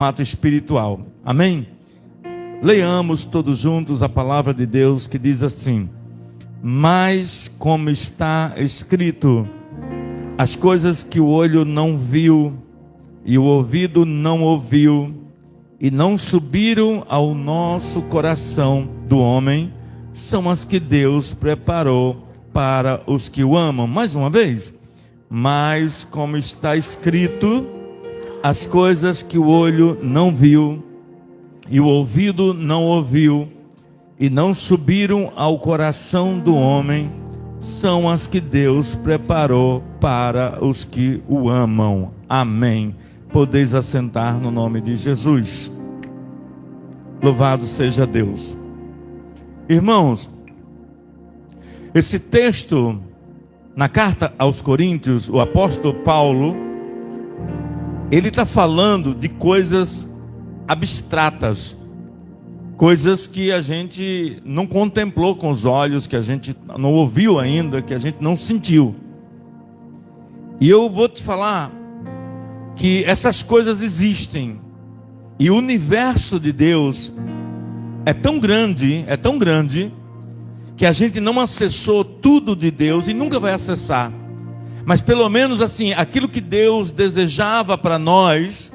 formato espiritual. Amém? Leiamos todos juntos a palavra de Deus que diz assim: mas como está escrito, as coisas que o olho não viu e o ouvido não ouviu e não subiram ao nosso coração do homem, são as que Deus preparou para os que o amam. Mais uma vez: mas como está escrito, as coisas que o olho não viu e o ouvido não ouviu e não subiram ao coração do homem, são as que Deus preparou para os que o amam. Amém. Podeis assentar no nome de Jesus. Louvado seja Deus. Irmãos, esse texto, na carta aos Coríntios, o apóstolo Paulo, ele está falando de coisas abstratas, coisas que a gente não contemplou com os olhos, que a gente não ouviu ainda, que a gente não sentiu. E eu vou te falar que essas coisas existem, e o universo de Deus é tão grande, que a gente não acessou tudo de Deus e nunca vai acessar. Mas pelo menos assim, aquilo que Deus desejava para nós,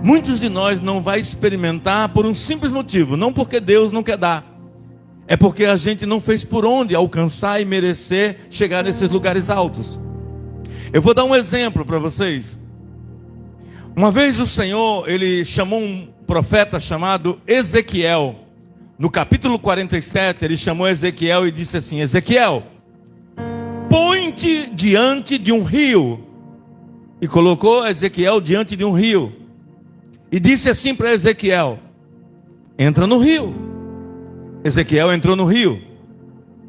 muitos de nós não vai experimentar por um simples motivo. Não porque Deus não quer dar, é porque a gente não fez por onde alcançar e merecer chegar nesses lugares altos. Eu vou dar um exemplo para vocês. Uma vez o Senhor, ele chamou um profeta chamado Ezequiel. No capítulo 47, ele chamou Ezequiel e disse assim: Ezequiel, põe-te diante de um rio. E colocou Ezequiel diante de um rio. E disse assim para Ezequiel: entra no rio. Ezequiel entrou no rio.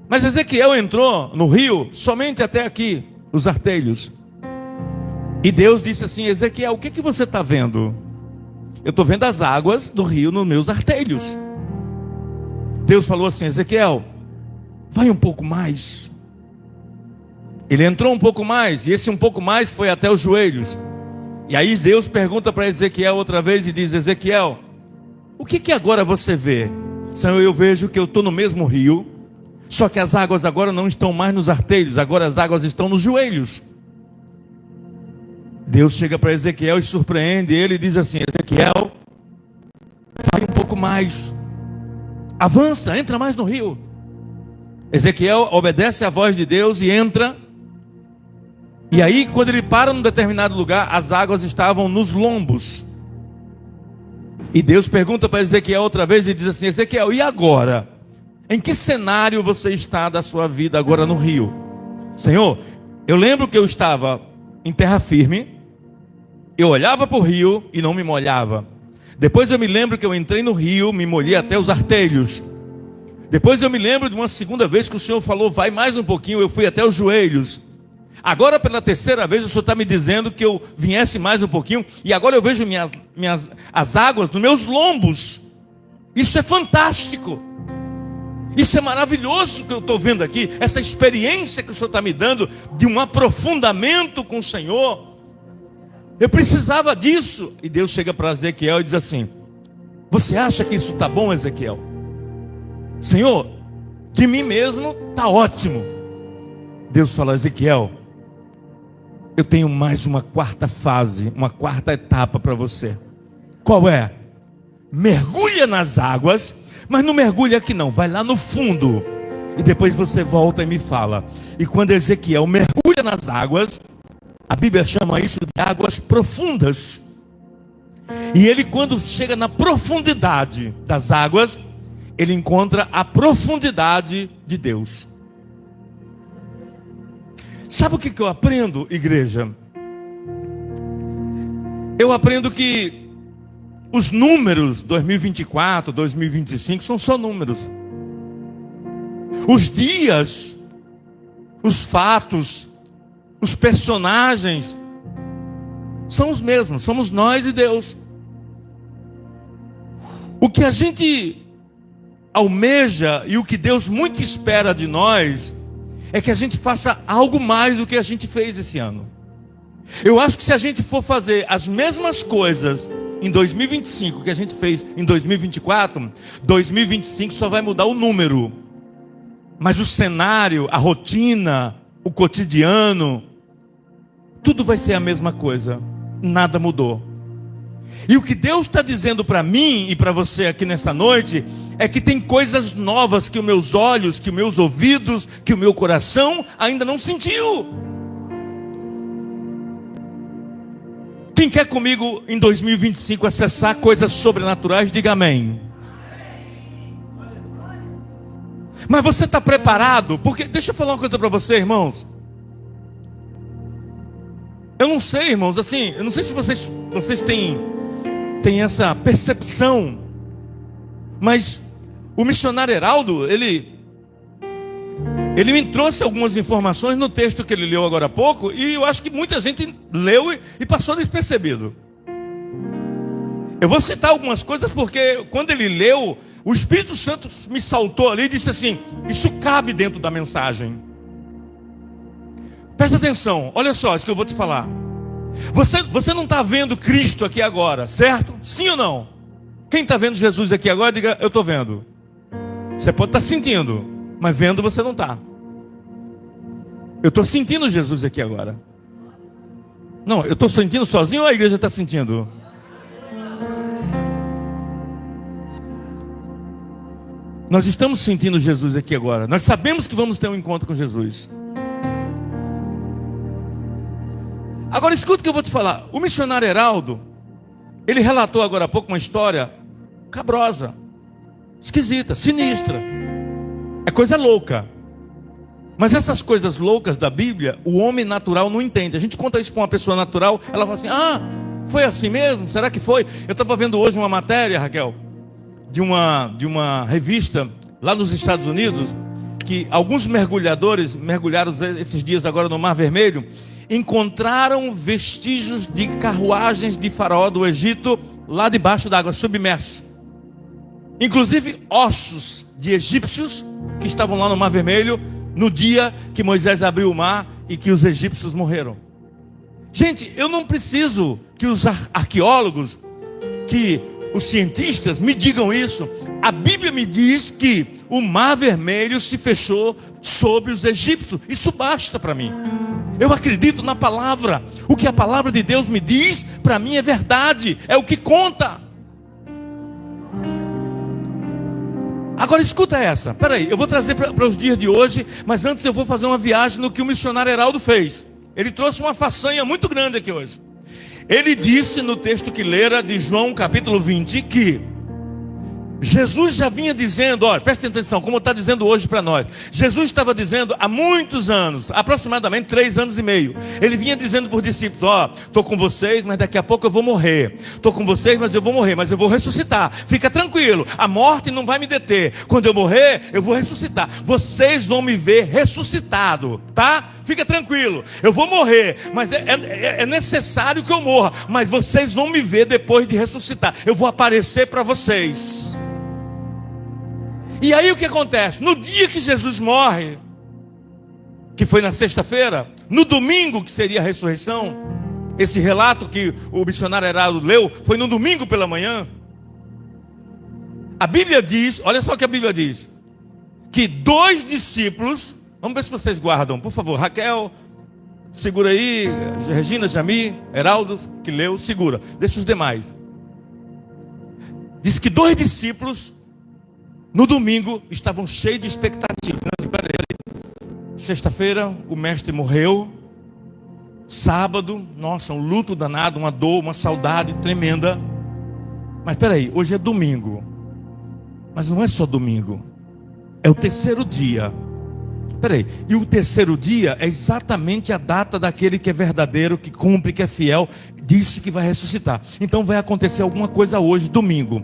Mas Ezequiel entrou no rio somente até aqui, os artelhos. E Deus disse assim: Ezequiel, o que que você está vendo? Eu estou vendo as águas do rio nos meus artelhos. Deus falou assim: Ezequiel, vai um pouco mais. Ele entrou um pouco mais, e esse um pouco mais foi até os joelhos. E aí Deus pergunta para Ezequiel outra vez e diz: Ezequiel, o que que agora você vê? Senhor, eu vejo que eu estou no mesmo rio, só que as águas agora não estão mais nos artelhos, agora as águas estão nos joelhos. Deus chega para Ezequiel e surpreende ele e diz assim: Ezequiel, vai um pouco mais, avança, entra mais no rio. Ezequiel obedece à voz de Deus e entra. E aí, quando ele para num determinado lugar, as águas estavam nos lombos. E Deus pergunta para Ezequiel outra vez e diz assim: Ezequiel, e agora? Em que cenário você está da sua vida agora no rio? Senhor, eu lembro que eu estava em terra firme, eu olhava para o rio e não me molhava. Depois eu me lembro que eu entrei no rio, me molhei até os artelhos. Depois eu me lembro de uma segunda vez que o Senhor falou: vai mais um pouquinho, eu fui até os joelhos. Agora pela terceira vez o Senhor está me dizendo que eu viesse mais um pouquinho, e agora eu vejo as águas nos meus lombos. Isso é fantástico. Isso é maravilhoso que eu estou vendo aqui. Essa experiência que o Senhor está me dando de um aprofundamento com o Senhor. Eu precisava disso. E Deus chega para Ezequiel e diz assim: você acha que isso está bom, Ezequiel? Senhor, de mim mesmo está ótimo. Deus fala: Ezequiel, eu tenho mais uma quarta fase, uma quarta etapa para você. Qual é? Mergulha nas águas, mas não mergulha aqui não, vai lá no fundo. E depois você volta e me fala. E quando Ezequiel mergulha nas águas, a Bíblia chama isso de águas profundas. E ele, quando chega na profundidade das águas, ele encontra a profundidade de Deus. Sabe o que eu aprendo, igreja? Eu aprendo que os números 2024, 2025 são só números. Os dias, os fatos, os personagens são os mesmos, somos nós e Deus. O que a gente almeja e o que Deus muito espera de nós é que a gente faça algo mais do que a gente fez esse ano. Eu acho que se a gente for fazer as mesmas coisas em 2025 que a gente fez em 2024, 2025 só vai mudar o número. Mas o cenário, a rotina, o cotidiano, tudo vai ser a mesma coisa. Nada mudou. E o que Deus está dizendo para mim e para você aqui nesta noite é que tem coisas novas que os meus olhos, que os meus ouvidos, que o meu coração ainda não sentiu. Quem quer comigo em 2025 acessar coisas sobrenaturais, diga amém. Mas você está preparado? Porque, deixa eu falar uma coisa para você, irmãos. Eu não sei, irmãos, assim, eu não sei se vocês têm essa percepção, mas o missionário Heraldo, ele me trouxe algumas informações no texto que ele leu agora há pouco, e eu acho que muita gente leu e passou despercebido. Eu vou citar algumas coisas porque quando ele leu, o Espírito Santo me saltou ali e disse assim: isso cabe dentro da mensagem. Presta atenção, olha só isso que eu vou te falar. Você não está vendo Cristo aqui agora, certo? Sim ou não? Quem está vendo Jesus aqui agora, diga: eu estou vendo. Você pode estar sentindo, mas vendo você não está. Eu estou sentindo Jesus aqui agora. Não, eu estou sentindo sozinho ou a igreja está sentindo? Nós estamos sentindo Jesus aqui agora. Nós sabemos que vamos ter um encontro com Jesus. Agora escuta o que eu vou te falar. O missionário Heraldo, ele relatou agora há pouco uma história cabrosa, esquisita, sinistra. É coisa louca. Mas essas coisas loucas da Bíblia, o homem natural não entende. A gente conta isso para uma pessoa natural, ela fala assim: ah, foi assim mesmo? Será que foi? Eu estava vendo hoje uma matéria, Raquel, de uma revista lá nos Estados Unidos, que alguns mergulhadores mergulharam esses dias agora no Mar Vermelho, encontraram vestígios de carruagens de Faraó do Egito lá debaixo d'água, submerso. Inclusive ossos de egípcios que estavam lá no Mar Vermelho no dia que Moisés abriu o mar e que os egípcios morreram. Gente, eu não preciso que os arqueólogos, que os cientistas me digam isso. A Bíblia me diz que o Mar Vermelho se fechou sobre os egípcios. Isso basta para mim. Eu acredito na palavra. O que a palavra de Deus me diz, para mim é verdade. É o que conta. Agora escuta essa. Peraí, eu vou trazer para os dias de hoje, mas antes eu vou fazer uma viagem no que o missionário Heraldo fez. Ele trouxe uma façanha muito grande aqui hoje. Ele disse no texto que lera de João capítulo 20 que Jesus já vinha dizendo, olha, presta atenção, como está dizendo hoje para nós. Jesus estava dizendo há muitos anos, aproximadamente 3 anos e meio. Ele vinha dizendo para os discípulos: ó, estou com vocês, mas daqui a pouco eu vou morrer. Estou com vocês, mas eu vou morrer, mas eu vou ressuscitar. Fica tranquilo, a morte não vai me deter. Quando eu morrer, eu vou ressuscitar. Vocês vão me ver ressuscitado, tá? Fica tranquilo, eu vou morrer, mas é necessário que eu morra. Mas vocês vão me ver depois de ressuscitar. Eu vou aparecer para vocês. E aí o que acontece? No dia que Jesus morre, que foi na sexta-feira, no domingo que seria a ressurreição, esse relato que o missionário Heraldo leu, foi no domingo pela manhã. A Bíblia diz, olha só o que a Bíblia diz, que 2 discípulos, vamos ver se vocês guardam, por favor, Raquel, segura aí, Regina, Jami, Heraldo, que leu, segura, deixa os demais. Diz que 2 discípulos, no domingo, estavam cheios de expectativas. Sexta-feira, o mestre morreu. Sábado, nossa, um luto danado, uma dor, uma saudade tremenda. Mas peraí, hoje é domingo. Mas não é só domingo, é o 3º dia. Peraí, e o 3º dia é exatamente a data daquele que é verdadeiro, que cumpre, que é fiel, disse que vai ressuscitar. Então vai acontecer alguma coisa hoje, domingo.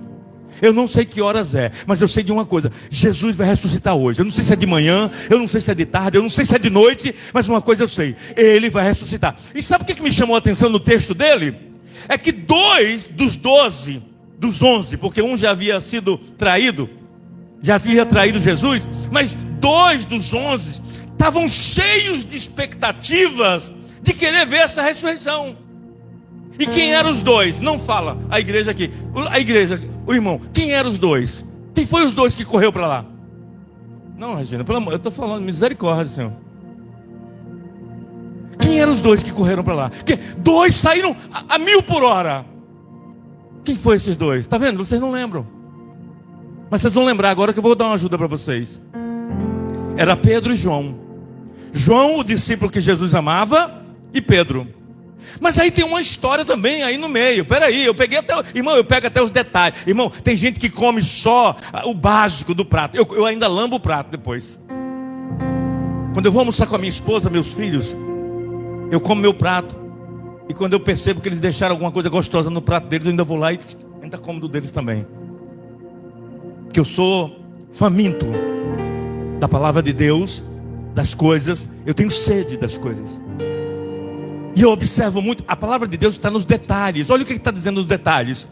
Eu não sei que horas é, mas eu sei de uma coisa: Jesus vai ressuscitar hoje. Eu não sei se é de manhã, eu não sei se é de tarde, eu não sei se é de noite, mas uma coisa eu sei: Ele vai ressuscitar. E sabe o que me chamou a atenção no texto dele? É que 2 dos 12, dos 11, porque um já havia sido traído, já havia traído Jesus, mas 2 dos 11 estavam cheios de expectativas de querer ver essa ressurreição. E quem eram os dois? Não fala a igreja aqui. A igreja, o irmão, quem eram os dois? Quem foi os dois que correu para lá? Não, Regina, pelo amor, eu estou falando, misericórdia, Senhor. Quem eram os dois que correram para lá? Dois saíram a 1000 por hora. Quem foi esses dois? Está vendo? Vocês não lembram. Mas vocês vão lembrar agora que eu vou dar uma ajuda para vocês. Era Pedro e João. João, o discípulo que Jesus amava, e Pedro. Mas aí tem uma história também aí no meio. Peraí, eu peguei até... Irmão, eu pego até os detalhes. Irmão, tem gente que come só o básico do prato. Eu ainda lambo o prato depois. Quando eu vou almoçar com a minha esposa, meus filhos, eu como meu prato. E quando eu percebo que eles deixaram alguma coisa gostosa no prato deles, eu ainda vou lá e ainda como do deles também. Porque eu sou faminto da palavra de Deus, das coisas. Eu tenho sede das coisas. E eu observo muito, a palavra de Deus está nos detalhes. Olha o que está dizendo nos detalhes.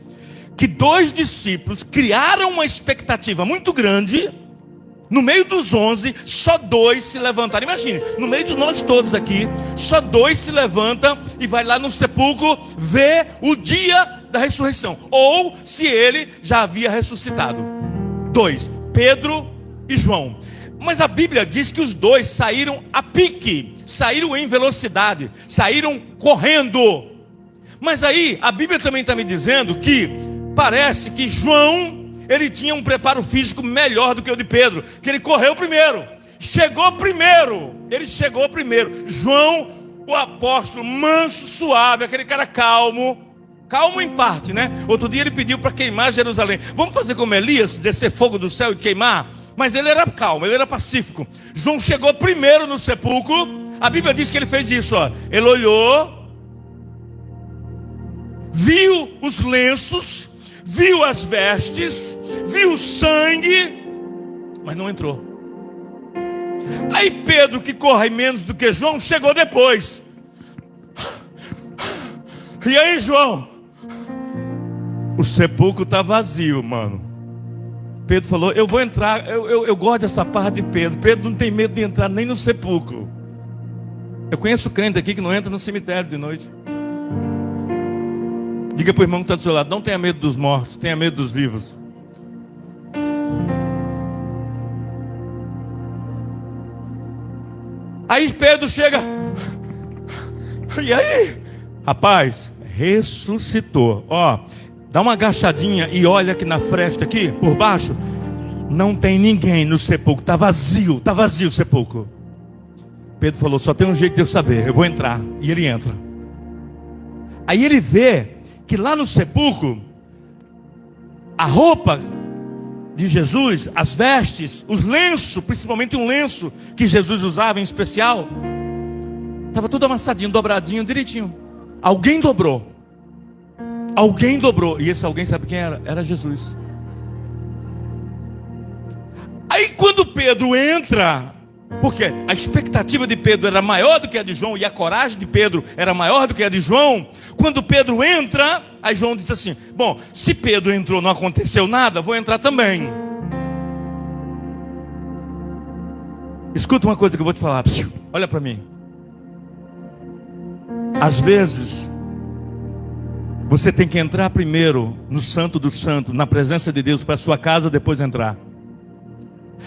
Que 2 discípulos criaram uma expectativa muito grande. No meio dos 11, só 2 se levantaram. Imagine, no meio de nós todos aqui, só 2 se levantam e vai lá no sepulcro ver o dia da ressurreição. Ou se ele já havia ressuscitado. 2, Pedro e João. Mas a Bíblia diz que os 2 saíram a pique, saíram em velocidade, saíram correndo. Mas aí a Bíblia também está me dizendo que parece que João, ele tinha um preparo físico melhor do que o de Pedro, que ele correu primeiro, chegou primeiro, ele chegou primeiro. João, o apóstolo, manso, suave, aquele cara calmo em parte, né? Outro dia ele pediu para queimar Jerusalém. Vamos fazer como Elias, descer fogo do céu e queimar? Mas ele era calmo, ele era pacífico. João chegou primeiro no sepulcro. A Bíblia diz que ele fez isso, ó. Ele olhou, viu os lenços, viu as vestes, viu o sangue, mas não entrou. Aí Pedro, que corre menos do que João, chegou depois. E aí, João? O sepulcro está vazio, mano. Pedro falou, eu vou entrar. Eu gosto dessa parte de Pedro. Pedro não tem medo de entrar nem no sepulcro. Eu conheço crente aqui que não entra no cemitério de noite. Diga para o irmão que está do seu lado, não tenha medo dos mortos, tenha medo dos vivos. Aí Pedro chega. E aí? Rapaz, ressuscitou. Ó, dá uma agachadinha e olha aqui na fresta aqui, por baixo. Não tem ninguém no sepulcro, está vazio o sepulcro. Pedro falou, só tem um jeito de eu saber, eu vou entrar. E ele entra. Aí ele vê que lá no sepulcro, a roupa de Jesus, as vestes, os lenços, principalmente um lenço que Jesus usava em especial, estava tudo amassadinho, dobradinho, direitinho. Alguém dobrou. E esse alguém sabe quem era? Era Jesus. Aí quando Pedro entra, porque a expectativa de Pedro era maior do que a de João, e a coragem de Pedro era maior do que a de João. Quando Pedro entra, aí João disse assim, bom, se Pedro entrou, não aconteceu nada, vou entrar também. Escuta uma coisa que eu vou te falar. Olha para mim. Às vezes você tem que entrar primeiro no Santo do Santo, na presença de Deus, para a sua casa, depois entrar.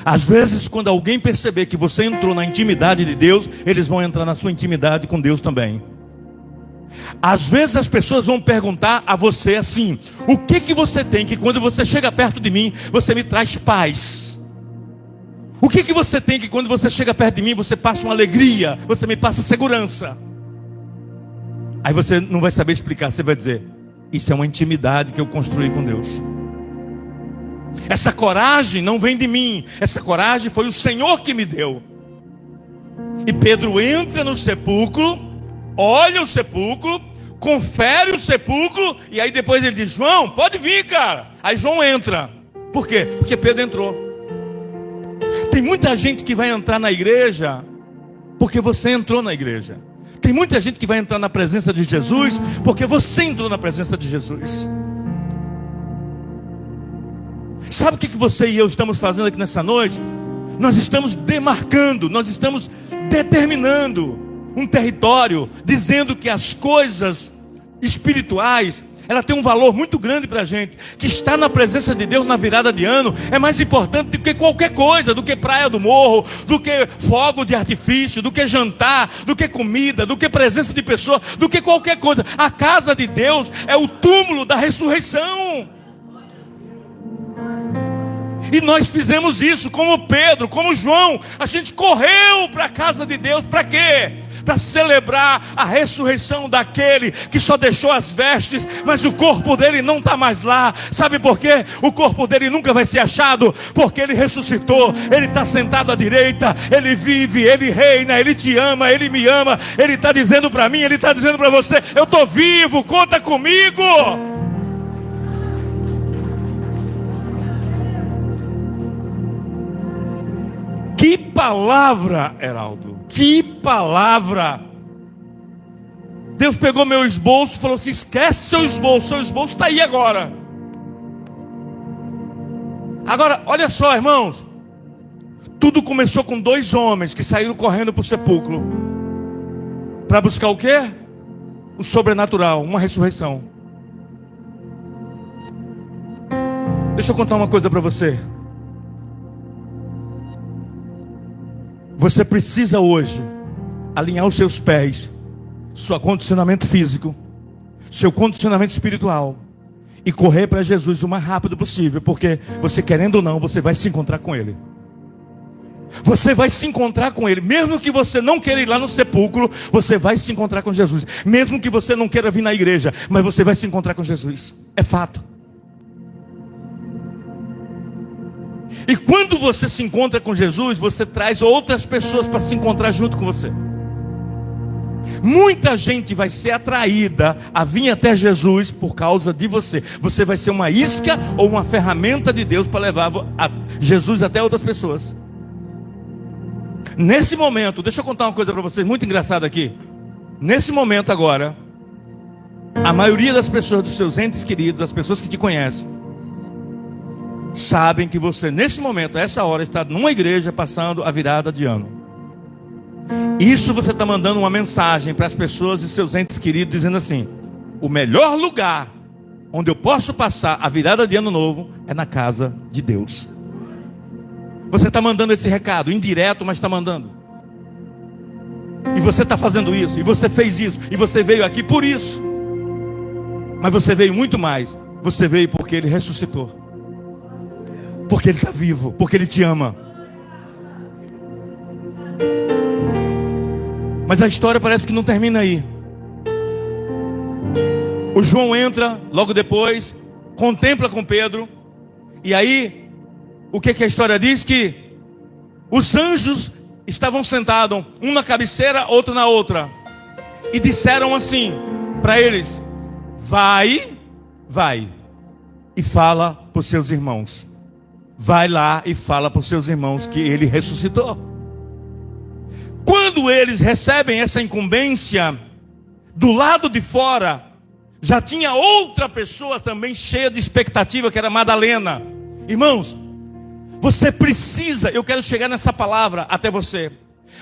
Às vezes, quando alguém perceber que você entrou na intimidade de Deus, eles vão entrar na sua intimidade com Deus também. Às vezes as pessoas vão perguntar a você assim, o que você tem que quando você chega perto de mim, você me traz paz? O que você tem que quando você chega perto de mim, você passa uma alegria, você me passa segurança? Aí você não vai saber explicar, você vai dizer, isso é uma intimidade que eu construí com Deus. Essa coragem não vem de mim, essa coragem foi o Senhor que me deu. E Pedro entra no sepulcro, olha o sepulcro, confere o sepulcro, e aí depois ele diz, João, pode vir, cara. Aí João entra. Por quê? Porque Pedro entrou. Tem muita gente que vai entrar na igreja porque você entrou na igreja. Tem muita gente que vai entrar na presença de Jesus porque você entrou na presença de Jesus. Sabe o que você e eu estamos fazendo aqui nessa noite? Nós estamos demarcando, nós estamos determinando um território, dizendo que as coisas espirituais, ela tem um valor muito grande para a gente. Que estar na presença de Deus na virada de ano é mais importante do que qualquer coisa, do que praia do morro, do que fogo de artifício, do que jantar, do que comida, do que presença de pessoa, do que qualquer coisa. A casa de Deus é o túmulo da ressurreição. E nós fizemos isso como Pedro, como João. A gente correu para a casa de Deus, para quê? Para celebrar a ressurreição daquele que só deixou as vestes, mas o corpo dele não está mais lá. Sabe por quê? O corpo dele nunca vai ser achado, porque ele ressuscitou, ele está sentado à direita, ele vive, ele reina, ele te ama, ele me ama. Ele está dizendo para mim, ele está dizendo para você: eu estou vivo, conta comigo. Que palavra, Heraldo, que palavra. Deus pegou meu esboço e falou assim: esquece seu esboço está aí agora. Agora, olha só, irmãos, tudo começou com 2 homens que saíram correndo para o sepulcro, para buscar o quê? O sobrenatural, uma ressurreição. Deixa eu contar uma coisa para você. Você precisa hoje alinhar os seus pés, seu condicionamento físico, seu condicionamento espiritual, e correr para Jesus o mais rápido possível, porque você, querendo ou não, você vai se encontrar com Ele. Você vai se encontrar com Ele. Mesmo que você não queira ir lá no sepulcro, você vai se encontrar com Jesus. Mesmo que você não queira vir na igreja, mas você vai se encontrar com Jesus. É fato. E quando você se encontra com Jesus, você traz outras pessoas para se encontrar junto com você. Muita gente vai ser atraída a vir até Jesus por causa de você. Você vai ser uma isca ou uma ferramenta de Deus para levar Jesus até outras pessoas. Nesse momento, deixa eu contar uma coisa para vocês muito engraçada aqui. Nesse momento agora, a maioria das pessoas, dos seus entes queridos, das pessoas que te conhecem, sabem que você, nesse momento, a essa hora, está numa igreja passando a virada de ano. Isso você está mandando uma mensagem para as pessoas e seus entes queridos, dizendo assim: o melhor lugar onde eu posso passar a virada de ano novo é na casa de Deus. Você está mandando esse recado, indireto, mas está mandando. E você está fazendo isso, e você fez isso, e você veio aqui por isso. Mas você veio muito mais. Você veio porque Ele ressuscitou, porque Ele está vivo, porque Ele te ama. Mas a história parece que não termina aí. O João entra logo depois, contempla com Pedro, e aí, o que a história diz? Que os anjos estavam sentados, um na cabeceira, outro na outra, e disseram assim para eles: vai e fala para os seus irmãos. Vai lá e fala para os seus irmãos que Ele ressuscitou. Quando eles recebem essa incumbência, do lado de fora já tinha outra pessoa também cheia de expectativa, que era Madalena. Irmãos, você precisa, eu quero chegar nessa palavra até você.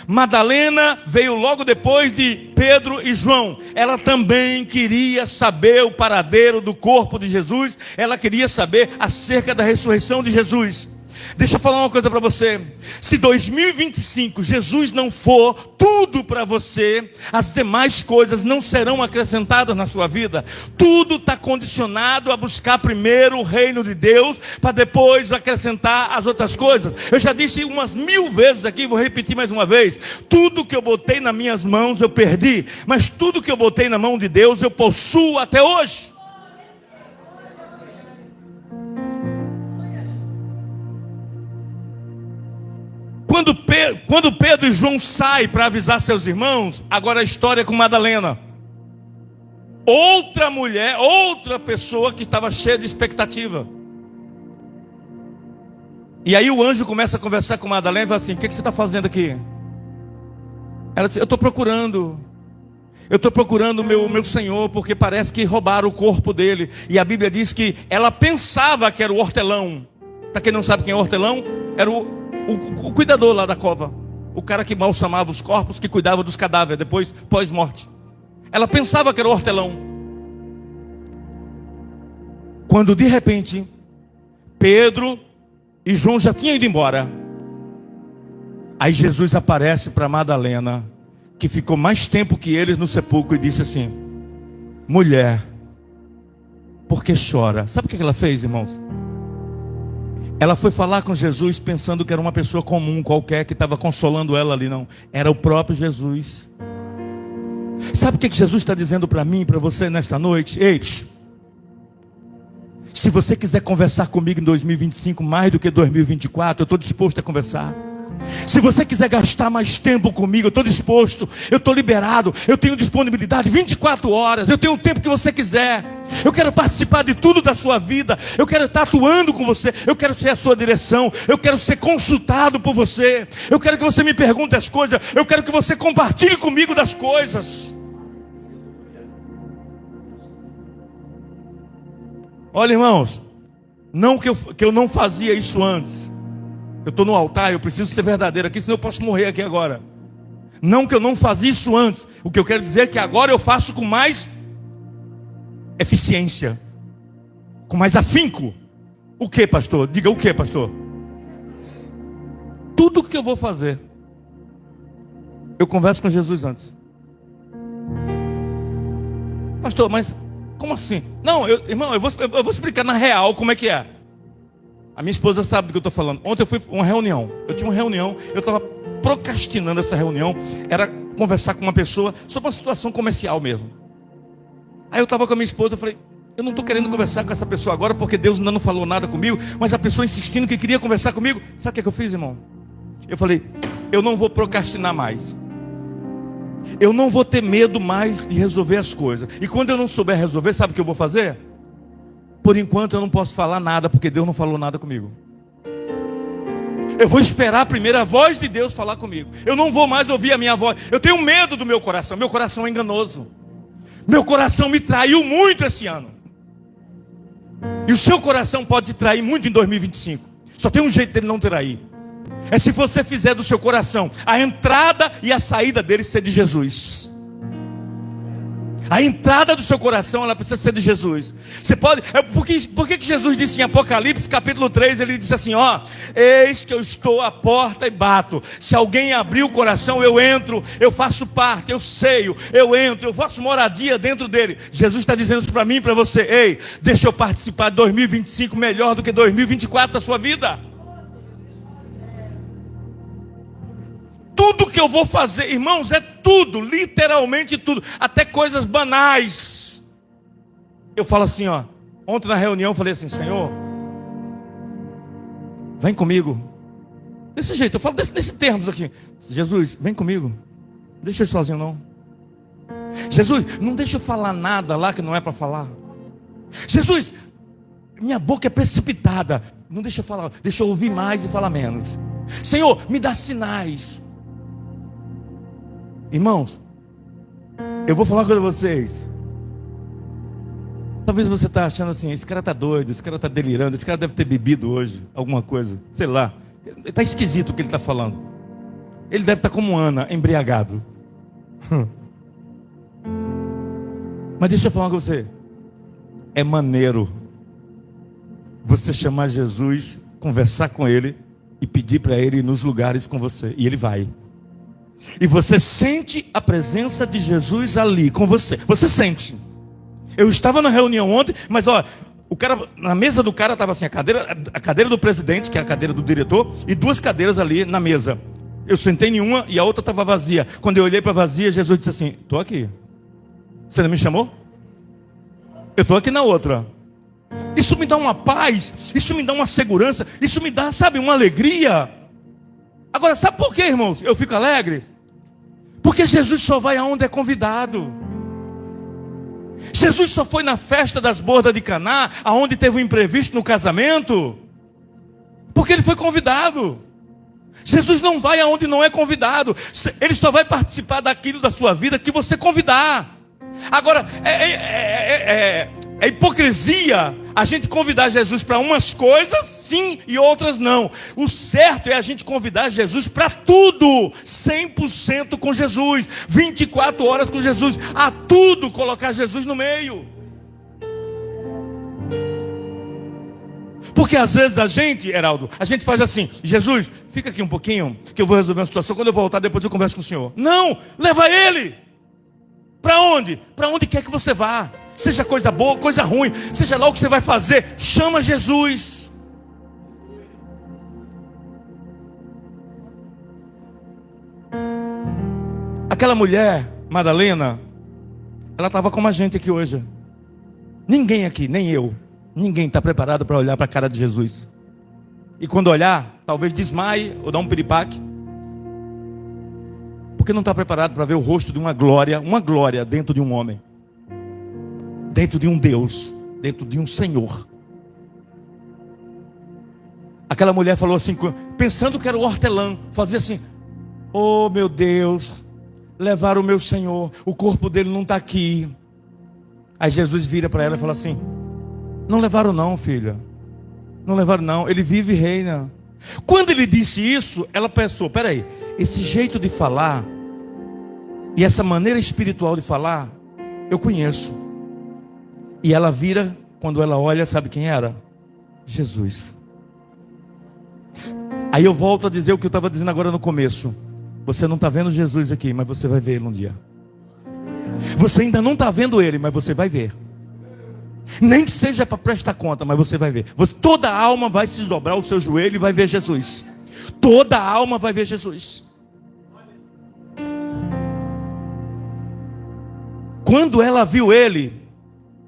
Madalena veio logo depois de Pedro e João. Ela também queria saber o paradeiro do corpo de Jesus. Ela queria saber acerca da ressurreição de Jesus. Deixa eu falar uma coisa para você. Se 2025 Jesus não for tudo para você, as demais coisas não serão acrescentadas na sua vida. Tudo está condicionado a buscar primeiro o reino de Deus, para depois acrescentar as outras coisas. Eu já disse umas 1000 vezes aqui, vou repetir mais uma vez: tudo que eu botei nas minhas mãos eu perdi, mas tudo que eu botei na mão de Deus eu possuo até hoje. Quando Pedro e João saem para avisar seus irmãos, agora a história é com Madalena. Outra mulher, outra pessoa que estava cheia de expectativa. E aí o anjo começa a conversar com Madalena e fala assim: o que você está fazendo aqui? Ela disse: eu estou procurando o meu Senhor, porque parece que roubaram o corpo dele. E a Bíblia diz que ela pensava que era o hortelão. Para quem não sabe quem é o hortelão, era o cuidador lá da cova, o cara que balsamava os corpos, que cuidava dos cadáveres depois, pós-morte. Ela pensava que era o hortelão. Quando de repente, Pedro e João já tinham ido embora. Aí Jesus aparece para Madalena, que ficou mais tempo que eles no sepulcro, e disse assim: mulher, por que chora? Sabe o que ela fez, irmãos? Ela foi falar com Jesus pensando que era uma pessoa comum qualquer que estava consolando ela ali. Não, era o próprio Jesus. Sabe o que Jesus está dizendo para mim e para você nesta noite? Ei, se você quiser conversar comigo em 2025 mais do que 2024, eu estou disposto a conversar. Se você quiser gastar mais tempo comigo, eu estou disposto, eu estou liberado, eu tenho disponibilidade 24 horas, eu tenho o tempo que você quiser. Eu quero participar de tudo da sua vida, eu quero estar atuando com você, eu quero ser a sua direção, eu quero ser consultado por você, eu quero que você me pergunte as coisas, eu quero que você compartilhe comigo das coisas. Olha, irmãos, não que eu não fazia isso antes. Eu estou no altar, eu preciso ser verdadeiro aqui, senão eu posso morrer aqui agora. Não que eu não fazia isso antes. O que eu quero dizer é que agora eu faço com mais eficiência, com mais afinco. O que, pastor? Diga o que, pastor? Tudo que eu vou fazer, eu converso com Jesus antes. Pastor, mas como assim? Não, irmão, eu vou explicar na real como é que é. A minha esposa sabe do que eu estou falando. Ontem eu fui a uma reunião. Eu tinha uma reunião, eu estava procrastinando essa reunião. Era conversar com uma pessoa sobre uma situação comercial mesmo. Aí eu estava com a minha esposa, eu falei: eu não estou querendo conversar com essa pessoa agora, porque Deus ainda não falou nada comigo. Mas a pessoa insistindo que queria conversar comigo. Sabe o que eu fiz, irmão? Eu falei: eu não vou procrastinar mais. Eu não vou ter medo mais de resolver as coisas. E quando eu não souber resolver, sabe o que eu vou fazer? Por enquanto eu não posso falar nada, porque Deus não falou nada comigo. Eu vou esperar primeiro a voz de Deus falar comigo. Eu não vou mais ouvir a minha voz. Eu tenho medo do meu coração. Meu coração é enganoso. Meu coração me traiu muito esse ano. E o seu coração pode te trair muito em 2025. Só tem um jeito dele não trair. É se você fizer do seu coração a entrada e a saída dele ser de Jesus. A entrada do seu coração, ela precisa ser de Jesus. Você pode, por que Jesus disse em Apocalipse capítulo 3, ele disse assim: ó, eis que eu estou à porta e bato. Se alguém abrir o coração, eu entro, eu faço parte, eu ceio, eu entro, eu faço moradia dentro dele. Jesus está dizendo isso para mim e para você: ei, deixa eu participar de 2025 melhor do que 2024 da sua vida. Tudo que eu vou fazer, irmãos, é tudo, literalmente tudo, até coisas banais. Eu falo assim, ó, ontem na reunião eu falei assim: Senhor, vem comigo. Desse jeito, eu falo nesses termos aqui: Jesus, vem comigo, não deixa eu sozinho não. Jesus, não deixa eu falar nada lá que não é para falar. Jesus, minha boca é precipitada, não deixa eu falar, deixa eu ouvir mais e falar menos. Senhor, me dá sinais. Irmãos, eu vou falar uma coisa para vocês. Talvez você está achando assim: esse cara está doido, esse cara está delirando, esse cara deve ter bebido hoje alguma coisa, sei lá. Está esquisito o que ele está falando. Ele deve estar como Ana, embriagado. Mas deixa eu falar com você: é maneiro você chamar Jesus, conversar com ele e pedir para ele ir nos lugares com você. E ele vai. E você sente a presença de Jesus ali com você. Você sente. Eu estava na reunião ontem, mas ó, o cara, na mesa do cara estava assim, a cadeira do presidente, que é a cadeira do diretor, e duas cadeiras ali na mesa. Eu sentei em uma e a outra estava vazia. Quando eu olhei para a vazia, Jesus disse assim: estou aqui. Você não me chamou? Eu estou aqui na outra. Isso me dá uma paz, isso me dá uma segurança, isso me dá, sabe, uma alegria. Agora, sabe por quê, irmãos? Eu fico alegre? Porque Jesus só vai aonde é convidado. Jesus só foi na festa das bodas de Caná, aonde teve um imprevisto no casamento, porque ele foi convidado. Jesus não vai aonde não é convidado. Ele só vai participar daquilo da sua vida que você convidar. Agora, é hipocrisia a gente convidar Jesus para umas coisas sim e outras não. O certo é a gente convidar Jesus para tudo, 100% com Jesus, 24 horas com Jesus, a tudo colocar Jesus no meio. Porque às vezes a gente, Heraldo, a gente faz assim: Jesus, fica aqui um pouquinho, que eu vou resolver uma situação, quando eu voltar depois eu converso com o Senhor. Não, leva ele. Para onde? Para onde quer que você vá. Seja coisa boa, coisa ruim, seja lá o que você vai fazer, chama Jesus. Aquela mulher, Madalena, ela estava como a gente aqui hoje. Ninguém aqui, nem eu, ninguém está preparado para olhar para a cara de Jesus. E quando olhar, talvez desmaie ou dá um piripaque. Porque não está preparado para ver o rosto de uma glória dentro de um homem. Dentro de um Deus, dentro de um Senhor. Aquela mulher falou assim, pensando que era o hortelã, fazia assim: oh meu Deus, levaram o meu Senhor, o corpo dele não está aqui. Aí Jesus vira para ela e fala assim: não levaram não, filha, não levaram não, ele vive e reina. Quando ele disse isso, ela pensou: peraí, esse jeito de falar e essa maneira espiritual de falar, eu conheço. E ela vira, quando ela olha, sabe quem era? Jesus. Aí eu volto a dizer o que eu estava dizendo agora no começo. Você não está vendo Jesus aqui, mas você vai ver ele um dia. Você ainda não está vendo ele, mas você vai ver. Nem que seja para prestar conta, mas você vai ver. Toda a alma vai se dobrar o seu joelho e vai ver Jesus. Toda a alma vai ver Jesus. Quando ela viu ele,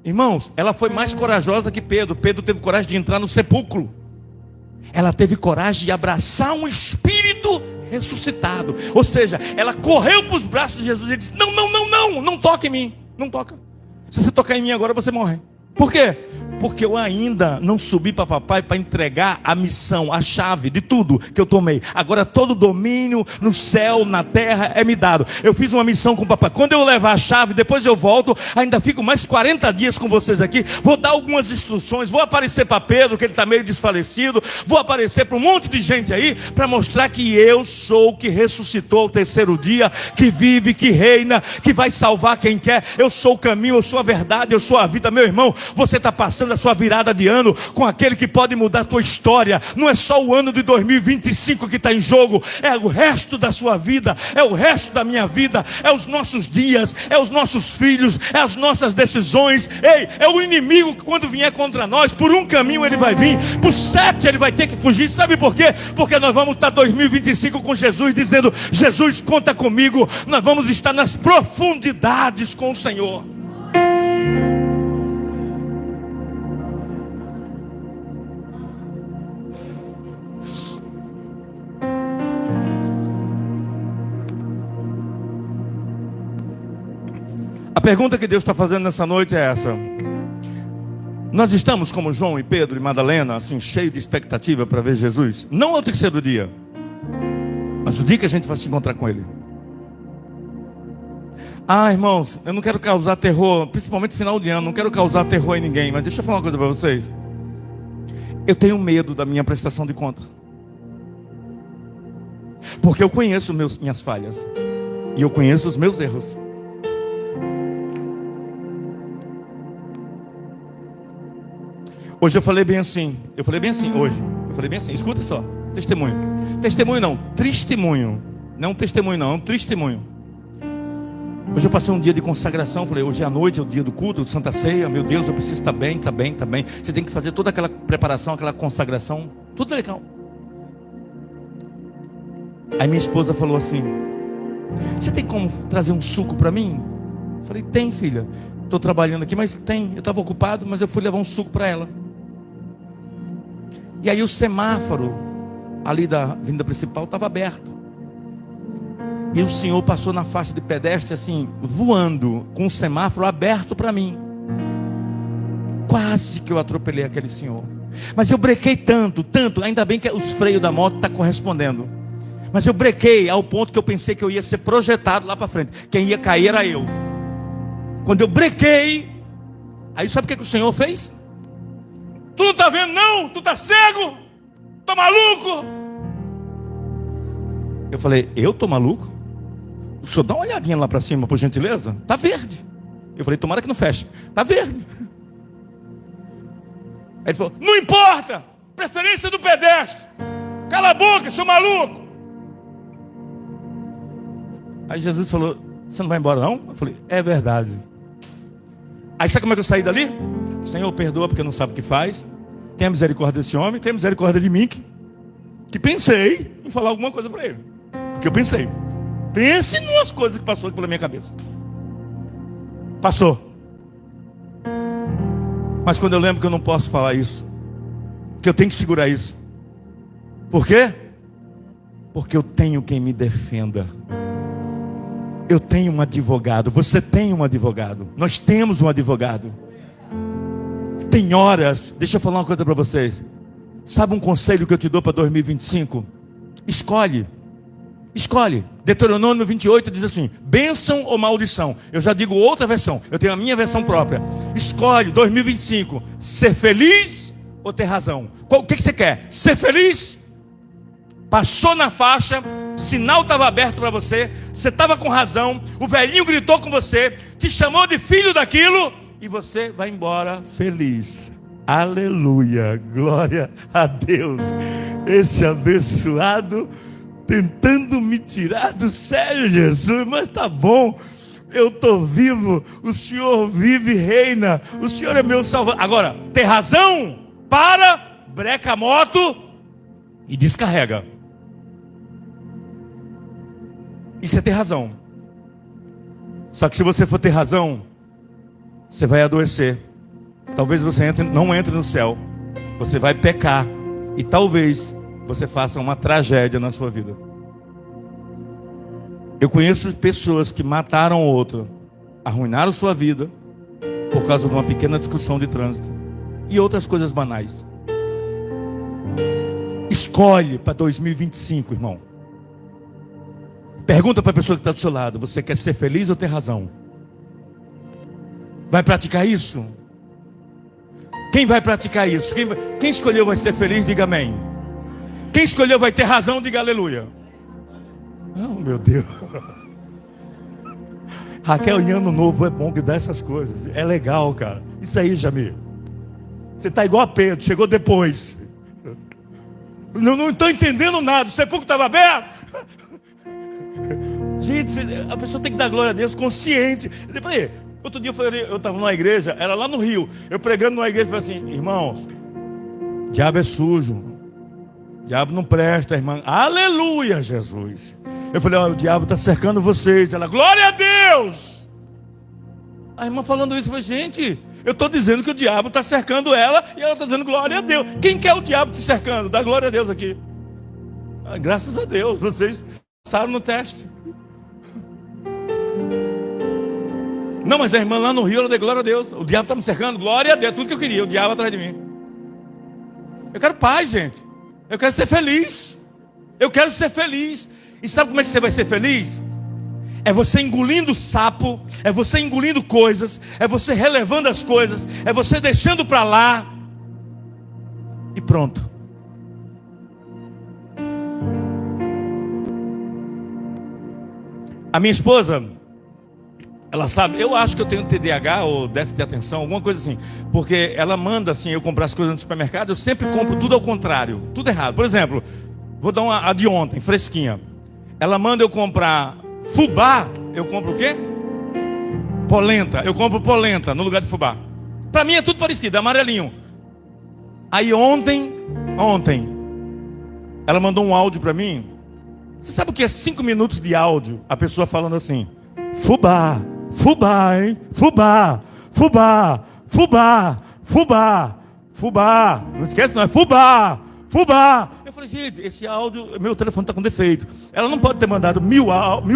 irmãos, ela foi mais corajosa que Pedro. Pedro teve coragem de entrar no sepulcro. Ela teve coragem de abraçar um espírito ressuscitado. Ou seja, ela correu para os braços de Jesus e disse: não, não, não, não, não toque em mim. Não toca. Se você tocar em mim agora, você morre. Por quê? Porque eu ainda não subi para papai para entregar a missão, a chave de tudo que eu tomei. Agora todo domínio no céu, na terra é me dado. Eu fiz uma missão com o papai. Quando eu levar a chave, depois eu volto. Ainda fico mais 40 dias com vocês aqui. Vou dar algumas instruções. Vou aparecer para Pedro, que ele está meio desfalecido. Vou aparecer para um monte de gente aí, para mostrar que eu sou o que ressuscitou ao terceiro dia, que vive, que reina, que vai salvar quem quer. Eu sou o caminho, eu sou a verdade, eu sou a vida. Meu irmão, você está passando a sua virada de ano com aquele que pode mudar a tua história. Não é só o ano de 2025 que está em jogo, é o resto da sua vida, é o resto da minha vida, é os nossos dias, é os nossos filhos, é as nossas decisões. Ei, é o inimigo que quando vier contra nós, por um caminho ele vai vir, por 7 ele vai ter que fugir. Sabe por quê? Porque nós vamos estar 2025 com Jesus, dizendo: Jesus, conta comigo. Nós vamos estar nas profundidades com o Senhor. A pergunta que Deus está fazendo nessa noite é essa: nós estamos como João e Pedro e Madalena, assim, cheio de expectativa para ver Jesus? Não ao terceiro dia, mas o dia que a gente vai se encontrar com Ele. Ah, irmãos, eu não quero causar terror, principalmente no final de ano, não quero causar terror em ninguém, mas deixa eu falar uma coisa para vocês. Eu tenho medo da minha prestação de conta, porque eu conheço minhas falhas e eu conheço os meus erros. Hoje eu falei bem assim, escuta só, testemunho não, testemunho, não testemunho não, é um testemunho. Hoje eu passei um dia de consagração, falei: hoje à noite é o dia do culto, de Santa Ceia, meu Deus, eu preciso estar bem, tá bem. Você tem que fazer toda aquela preparação, aquela consagração, tudo legal. Aí minha esposa falou assim: você tem como trazer um suco para mim? Eu falei: tem, filha, estou trabalhando aqui, mas tem, eu estava ocupado, mas eu fui levar um suco para ela. E aí o semáforo ali da avenida principal estava aberto. E o senhor passou na faixa de pedestre assim, voando, com o semáforo aberto para mim. Quase que eu atropelei aquele senhor. Mas eu brequei tanto, ainda bem que os freios da moto estão correspondendo. Mas eu brequei ao ponto que eu pensei que eu ia ser projetado lá para frente. Quem ia cair era eu. Quando eu brequei, aí sabe o que o senhor fez? Tu não está vendo não? Tu está cego? Tô maluco? Eu falei: eu tô maluco? O senhor dá uma olhadinha lá para cima, por gentileza. Tá verde. Eu falei: tomara que não feche. Tá verde. Aí ele falou: não importa, preferência do pedestre. Cala a boca, seu maluco. Aí Jesus falou: você não vai embora não? Eu falei: é verdade. Aí sabe como é que eu saí dali? Senhor, perdoa porque não sabe o que faz. Tenha misericórdia desse homem, tenha misericórdia de mim, que pensei em falar alguma coisa para ele. Porque eu pensei. Pense nas coisas que passou pela minha cabeça. Passou. Mas quando eu lembro que eu não posso falar isso, que eu tenho que segurar isso. Por quê? Porque eu tenho quem me defenda. Eu tenho um advogado. Você tem um advogado. Nós temos um advogado. Tem horas. Deixa eu falar uma coisa para vocês. Sabe um conselho que eu te dou para 2025? Escolhe. Escolhe. Deuteronômio 28 diz assim: bênção ou maldição. Eu já digo outra versão. Eu tenho a minha versão própria. Escolhe 2025. Ser feliz ou ter razão? O que você quer? Ser feliz? Passou na faixa, sinal estava aberto para você, você estava com razão, o velhinho gritou com você, te chamou de filho daquilo, e você vai embora feliz. Aleluia, glória a Deus. Esse abençoado tentando me tirar do sério, Jesus, mas tá bom, eu estou vivo, o Senhor vive e reina, o Senhor é meu salvador. Agora, ter razão? Para, breca a moto e descarrega. Isso é ter razão. Só que se você for ter razão, você vai adoecer. Talvez você não entre no céu. Você vai pecar. E talvez você faça uma tragédia na sua vida. Eu conheço pessoas que mataram outro, arruinaram sua vida por causa de uma pequena discussão de trânsito e outras coisas banais. Escolhe para 2025, irmão. Pergunta para a pessoa que está do seu lado: você quer ser feliz ou ter razão? Vai praticar isso? Quem vai praticar isso? Quem escolheu vai ser feliz, diga amém. Quem escolheu vai ter razão, diga aleluia. Oh, meu Deus. Raquel, em ano novo é bom que dá essas coisas. É legal, cara. Isso aí, Jamir. Você está igual a Pedro, chegou depois. Não estou entendendo nada. O sepulcro estava aberto. Gente, a pessoa tem que dar glória a Deus consciente. Peraí, outro dia eu estava numa igreja, era lá no Rio. Eu pregando numa igreja e falei assim: irmãos, diabo é sujo, diabo não presta, irmã. Aleluia, Jesus. Eu falei: ó, o diabo está cercando vocês. Ela: glória a Deus. A irmã falando isso, eu falei: gente, eu estou dizendo que o diabo está cercando ela, e ela está dizendo glória a Deus. Quem quer o diabo te cercando? Dá glória a Deus aqui. Graças a Deus, vocês passaram no teste. Não, mas a irmã lá no Rio, ela deu glória a Deus. O diabo está me cercando, glória a Deus. Tudo que eu queria, o diabo atrás de mim. Eu quero paz, gente. Eu quero ser feliz. Eu quero ser feliz. E sabe como é que você vai ser feliz? É você engolindo sapo, é você engolindo coisas, é você relevando as coisas, é você deixando para lá. E pronto. A minha esposa, ela sabe, eu acho que eu tenho TDAH ou déficit de atenção, alguma coisa assim. Porque ela manda assim, eu comprar as coisas no supermercado, eu sempre compro tudo ao contrário, tudo errado. Por exemplo, vou dar a de ontem, fresquinha. Ela manda eu comprar fubá, eu compro o quê? Polenta, eu compro polenta no lugar de fubá. Para mim é tudo parecido, é amarelinho. Aí ontem, ela mandou um áudio para mim. Você sabe o que é 5 minutos de áudio? A pessoa falando assim: fubá, fubá, hein? Fubá, fubá, fubá, fubá, fubá. Não esquece não, é fubá, fubá. Eu falei: gente, esse áudio, meu telefone está com defeito. Ela não pode ter mandado mil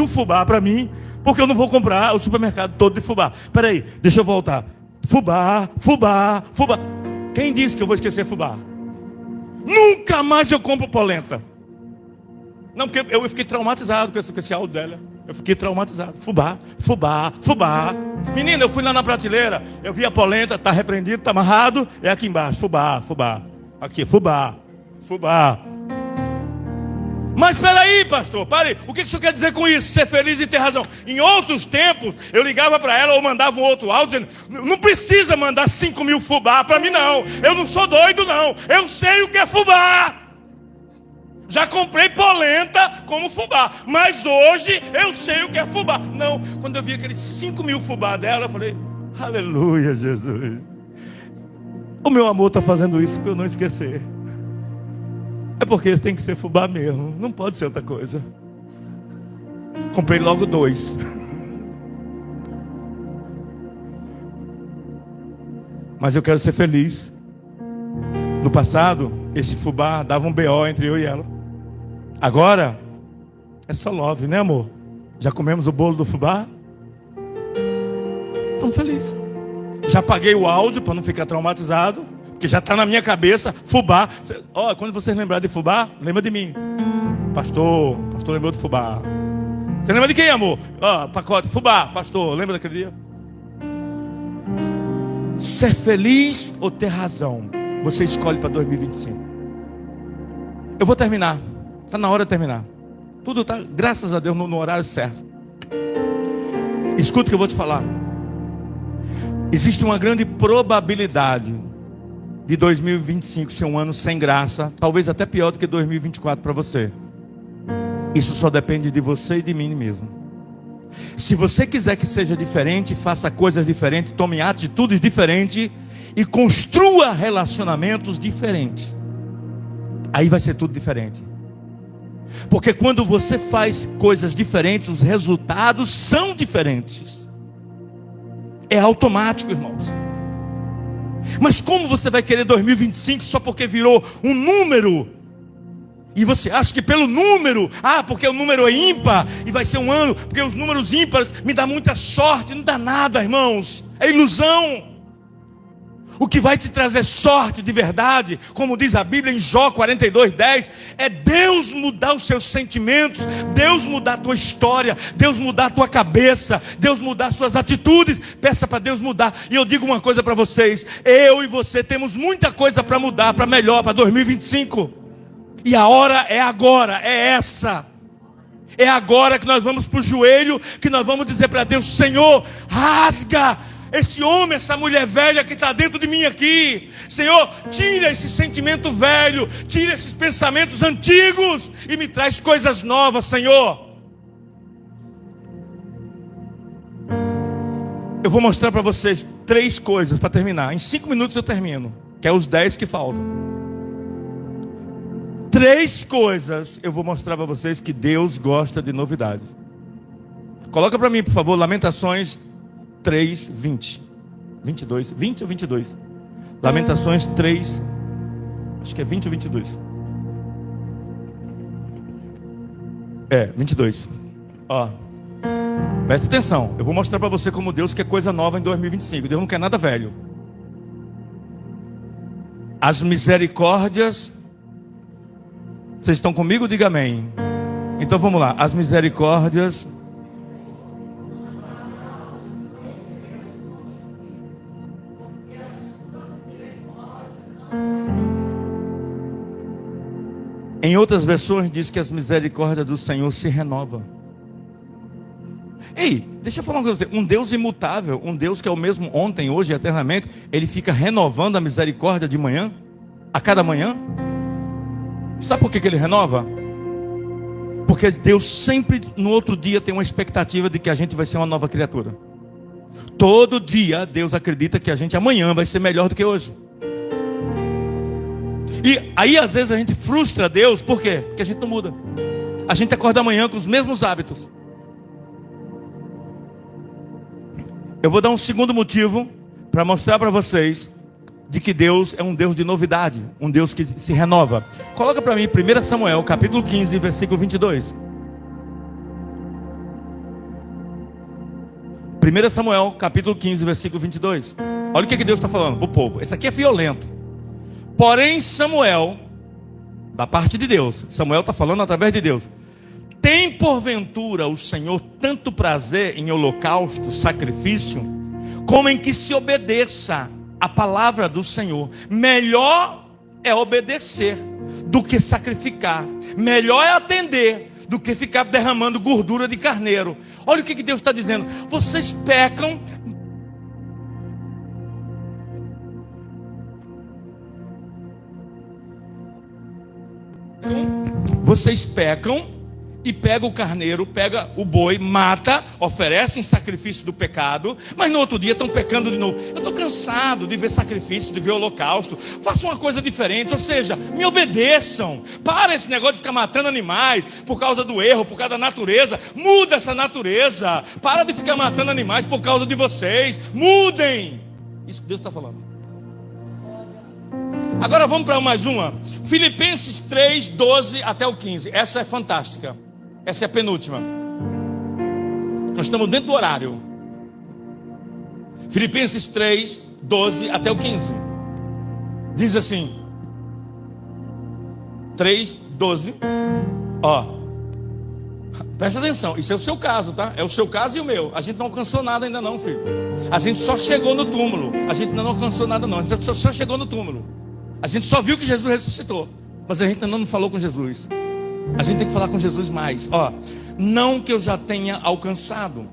fubá para mim, porque eu não vou comprar o supermercado todo de fubá. Peraí, deixa eu voltar. Fubá, fubá, fubá. Quem disse que eu vou esquecer fubá? Nunca mais eu compro polenta. Não, porque eu fiquei traumatizado com esse áudio dela. Eu fiquei traumatizado. Fubá, fubá, fubá. Menina, eu fui lá na prateleira, eu vi a polenta, está repreendido, está amarrado. É aqui embaixo, fubá, fubá. Aqui, fubá, fubá. Mas peraí, pastor, pare. O que o senhor quer dizer com isso? Ser feliz e ter razão. Em outros tempos, eu ligava para ela ou mandava um outro áudio dizendo: não precisa mandar 5.000 fubá para mim não. Eu não sou doido não. Eu sei o que é fubá. Já comprei polenta como fubá. Mas hoje eu sei o que é fubá. Não, quando eu vi aqueles 5.000 fubá dela, eu falei: aleluia, Jesus. O meu amor está fazendo isso para eu não esquecer. É porque tem que ser fubá mesmo. Não pode ser outra coisa. Comprei logo 2. Mas eu quero ser feliz. No passado, esse fubá dava um BO entre eu e ela. Agora, é só love, né, amor? Já comemos o bolo do fubá? Estamos felizes. Já paguei o áudio para não ficar traumatizado. Que já está na minha cabeça, fubá. Quando vocês lembrarem de fubá, lembra de mim. Pastor lembrou de fubá. Você lembra de quem, amor? Pacote, fubá, pastor, lembra daquele dia? Ser feliz ou ter razão? Você escolhe para 2025. Eu vou terminar. Está na hora de terminar. Tudo está, graças a Deus, no horário certo. Escuta o que eu vou te falar. Existe uma grande probabilidade de 2025 ser um ano sem graça, talvez até pior do que 2024 para você. Isso só depende de você e de mim mesmo. Se você quiser que seja diferente, faça coisas diferentes, tome atitudes diferentes e construa relacionamentos diferentes. Aí vai ser tudo diferente. Porque quando você faz coisas diferentes, os resultados são diferentes. É automático, irmãos. Mas como você vai querer 2025 só porque virou um número? E você acha que pelo número, porque o número é ímpar e vai ser um ano, porque os números ímpares me dão muita sorte. Não dá nada, irmãos. É ilusão. O que vai te trazer sorte de verdade, como diz a Bíblia em Jó 42:10, é Deus mudar os seus sentimentos, Deus mudar a tua história, Deus mudar a tua cabeça, Deus mudar as suas atitudes. Peça para Deus mudar. E eu digo uma coisa para vocês: eu e você temos muita coisa para mudar, para melhor, para 2025. E a hora é agora, é essa. É agora que nós vamos para o joelho, que nós vamos dizer para Deus: Senhor, rasga esse homem, essa mulher velha que está dentro de mim aqui. Senhor, tira esse sentimento velho, tira esses pensamentos antigos e me traz coisas novas, Senhor. Eu vou mostrar para vocês 3 coisas para terminar. Em 5 minutos eu termino, que é os 10 que faltam. 3 coisas eu vou mostrar para vocês que Deus gosta de novidade. Coloca para mim, por favor, Lamentações 3, 20. 22, 20 ou 22? Lamentações 3, acho que é 20 ou 22. 22. Presta atenção, eu vou mostrar para você como Deus quer coisa nova em 2025. Deus não quer nada velho. As misericórdias, vocês estão comigo? Diga amém. Então vamos lá, as misericórdias em outras versões diz que as misericórdias do Senhor se renovam. Ei, deixa eu falar uma coisa para você. Um Deus imutável, um Deus que é o mesmo ontem, hoje e eternamente, ele fica renovando a misericórdia de manhã, a cada manhã. Sabe por que ele renova? Porque Deus sempre no outro dia tem uma expectativa de que a gente vai ser uma nova criatura. Todo dia Deus acredita que a gente amanhã vai ser melhor do que hoje. E aí às vezes a gente frustra Deus. Por quê? Porque a gente não muda. A gente acorda amanhã com os mesmos hábitos. Eu vou dar um segundo motivo para mostrar para vocês de que Deus é um Deus de novidade, um Deus que se renova. Coloca para mim 1 Samuel capítulo 15, versículo 22. 1 Samuel capítulo 15, versículo 22. Olha o que Deus está falando para o povo. Esse aqui é violento. Porém Samuel, da parte de Deus, Samuel está falando através de Deus: tem porventura o Senhor tanto prazer em holocausto, sacrifício, como em que se obedeça a palavra do Senhor? Melhor é obedecer do que sacrificar. Melhor é atender do que ficar derramando gordura de carneiro. Olha o que Deus está dizendo. Vocês pecam. Vocês pecam e pega o carneiro, pega o boi, mata, oferece em sacrifício do pecado, mas no outro dia estão pecando de novo. Eu estou cansado de ver sacrifício, de ver holocausto. Façam uma coisa diferente, ou seja, me obedeçam. Para esse negócio de ficar matando animais por causa do erro, por causa da natureza. Muda essa natureza. Para de ficar matando animais por causa de vocês. Mudem. Isso que Deus está falando. Agora vamos para mais uma. Filipenses 3, 12 até o 15. Essa é fantástica. Essa é a penúltima. Nós estamos dentro do horário. Filipenses 3, 12 até o 15. Diz assim. 3, 12. Ó. Presta atenção. Isso é o seu caso, tá? É o seu caso e o meu. A gente não alcançou nada ainda não, filho. A gente só chegou no túmulo. A gente ainda não alcançou nada não. A gente só chegou no túmulo. A gente só viu que Jesus ressuscitou, mas a gente ainda não falou com Jesus. A gente tem que falar com Jesus mais. Ó, não que eu já tenha alcançado,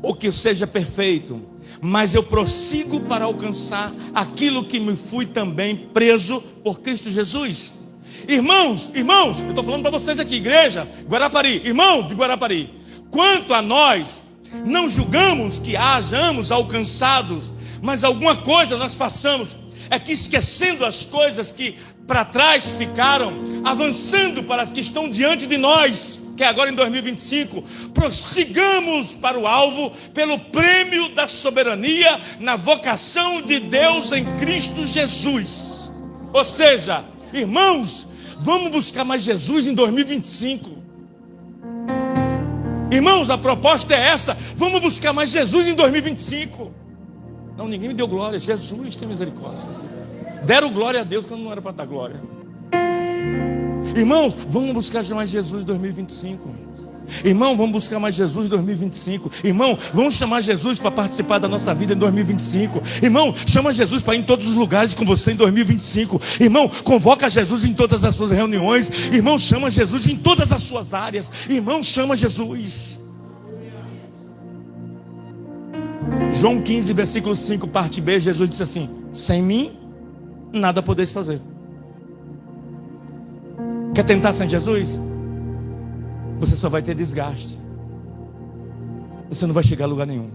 ou que eu seja perfeito, mas eu prossigo para alcançar aquilo que me fui também preso por Cristo Jesus. Irmãos, eu estou falando para vocês aqui, igreja, Guarapari, irmãos de Guarapari. Quanto a nós, não julgamos que hajamos alcançados, mas alguma coisa nós façamos. É que esquecendo as coisas que para trás ficaram, avançando para as que estão diante de nós, que é agora em 2025, prossigamos para o alvo, pelo prêmio da soberania, na vocação de Deus em Cristo Jesus. Ou seja, irmãos, vamos buscar mais Jesus em 2025. Irmãos, a proposta é essa, vamos buscar mais Jesus em 2025. Não, ninguém me deu glória. Jesus tem misericórdia. Deram glória a Deus quando não era para dar glória. Irmãos, vamos buscar mais Jesus em 2025. Irmão, vamos buscar mais Jesus em 2025. Irmão, vamos chamar Jesus para participar da nossa vida em 2025. Irmão, chama Jesus para ir em todos os lugares com você em 2025. Irmão, convoca Jesus em todas as suas reuniões. Irmão, chama Jesus em todas as suas áreas. Irmão, chama Jesus. João 15, versículo 5, parte B, Jesus disse assim: sem mim, nada podeis fazer. Quer tentar sem Jesus? Você só vai ter desgaste. Você não vai chegar a lugar nenhum.